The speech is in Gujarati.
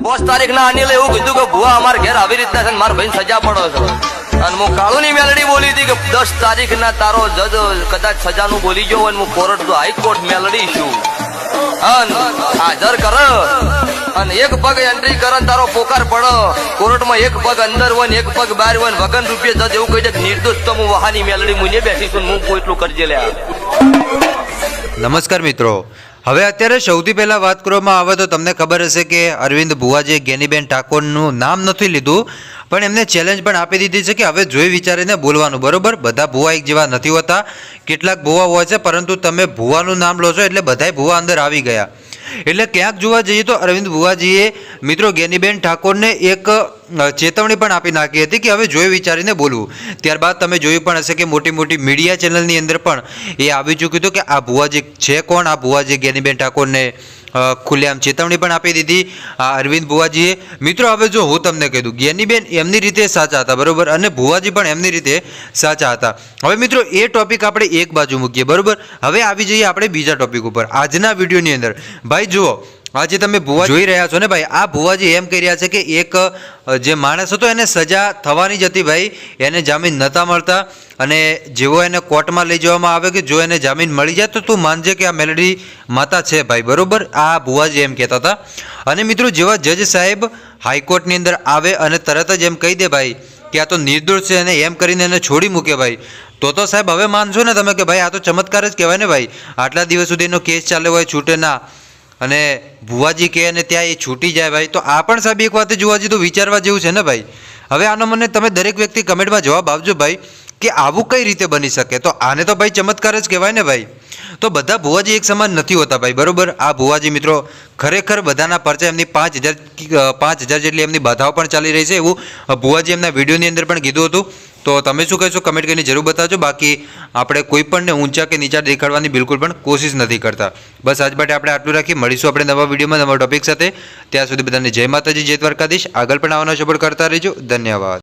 5 તારીખના અનિલે એવું કીધું કે ભુવા અમારા ઘેર આવી રીતના છે, મારા ભાઈ સજા પડો છો. અને હું કાળુની મેલડી બોલી હતી કે 10 તારીખના તારો જજ કદાચ સજાનું બોલી ગયો હોય, હું કોર્ટ તો હાઈકોર્ટ મેલડી છું, હાજર કર અને એક પગ એન્ટ્રી કરે તારો પોકાર પડો કોર્ટમાં, એક પગ અંદર હોય ને એક પગ બહાર હોય ને વગન રૂપિયા જજ એવું કહી દે નિર્દોષ તો હું વહાની મેલડી મુને બેઠી છું, હું એટલું કરજે લે. નમસ્કાર મિત્રો, હવે અત્યારે સૌથી પહેલા વાત કરવામાં આવે તો તમને ખબર હશે કે અરવિંદ ભુવાજીએ જ્ઞાનીબેન ઠાકોરનું નામ નથી લીધું, પણ એમને ચેલેન્જ પણ આપી દીધી છે કે હવે જોઈ વિચારીને બોલવાનું. બરોબર, બધા ભુવા એક જેવા નથી હોતા, કેટલાક ભુવા હોય છે, પરંતુ તમે ભુવાનું નામ લો છો એટલે બધાય ભુવા અંદર આવી ગયા. એટલે ક્યાંક જોવા જઈએ તો અરવિંદ ભુવાજીએ મિત્રો જ્ઞાનીબેન ઠાકોરને એક ચેતવણી પણ આપી નાખી હતી કે હવે જોઈ વિચારીને બોલવું. ત્યારબાદ તમે જોયું પણ હશે કે મોટી મોટી મીડિયા ચેનલની અંદર પણ એ આવી ચૂક્યું હતું કે આ ભુવાજી છે કોણ, આ ભુવાજી જ્ઞાનીબેન ઠાકોરને ખુલ્લેઆમ ચેતવણી પણ આપી દીધી આ અરવિંદ ભુવાજીએ. મિત્રો હવે જો હું તમને કહી દઉં, જ્ઞાનીબેન એમની રીતે સાચા હતા, બરોબર, અને ભુવાજી પણ એમની રીતે સાચા હતા. હવે મિત્રો એ ટોપિક આપણે એક બાજુ મૂકીએ, બરોબર. હવે આવી જઈએ આપણે બીજા ટોપિક ઉપર. આજના વિડીયોની અંદર ભાઈ જુઓ, આજે તમે ભુવા જોઈ રહ્યા છો ને ભાઈ, આ ભુવાજી એમ કહી રહ્યા છે કે એક જે માણસ હતો એને સજા થવાની જ હતી ભાઈ, એને જામીન નહોતા મળતા, અને જેવો એને કોર્ટમાં લઈ જવામાં આવે કે જો એને જામીન મળી જાય તો તું માનજે કે આ મેલડી માતા છે ભાઈ, બરોબર. આ ભુવાજી એમ કહેતા હતા. અને મિત્રો જેવા જજ સાહેબ હાઈકોર્ટની અંદર આવે અને તરત જ એમ કહી દે ભાઈ કે આ તો નિર્દોષ છે અને એમ કરીને એને છોડી મૂકે ભાઈ, તો સાહેબ હવે માનશો ને તમે કે ભાઈ આ તો ચમત્કાર જ કહેવાય ને ભાઈ. આટલા દિવસ સુધી એનો કેસ ચાલ્યો હોય, છૂટે ના, અને ભુવાજી કહે અને ત્યાં એ છૂટી જાય ભાઈ, તો આ પણ સાહેબ એક વાત જોવા જઈએ તો વિચારવા જેવું છે ને ભાઈ. હવે આનો મને તમે દરેક વ્યક્તિ કમેન્ટમાં જવાબ આપજો ભાઈ કે આવું કઈ રીતે બની શકે. તો આને તો ભાઈ ચમત્કાર જ કહેવાય ને ભાઈ. તો બધા ભુવાજી એક સમાન નથી હોતા ભાઈ, બરોબર. આ ભુવાજી મિત્રો ખરેખર બધાના પરચા એમની 5,000 જેટલી એમની બાધાઓ પણ ચાલી રહી છે, એવું ભુવાજી એમના વિડીયોની અંદર પણ કીધું હતું. તો તમે શું કહેશો કમેન્ટ કરીને જરૂર બતાવજો. બાકી આપણે કોઈ પણને ઊંચા કે નીચા દેખાડવાની બિલકુલ પણ કોશિશ નથી કરતા. બસ આજ માટે આપણે આટલું રાખી, મળીશું આપણે નવા વિડીયોમાં નવા ટોપિક સાથે. ત્યાં સુધી બધાને જય માતાજી, જય દ્વારકાધીશ. આગળ પણ આવવાનો સપોર્ટ કરતા રહેજો. ધન્યવાદ.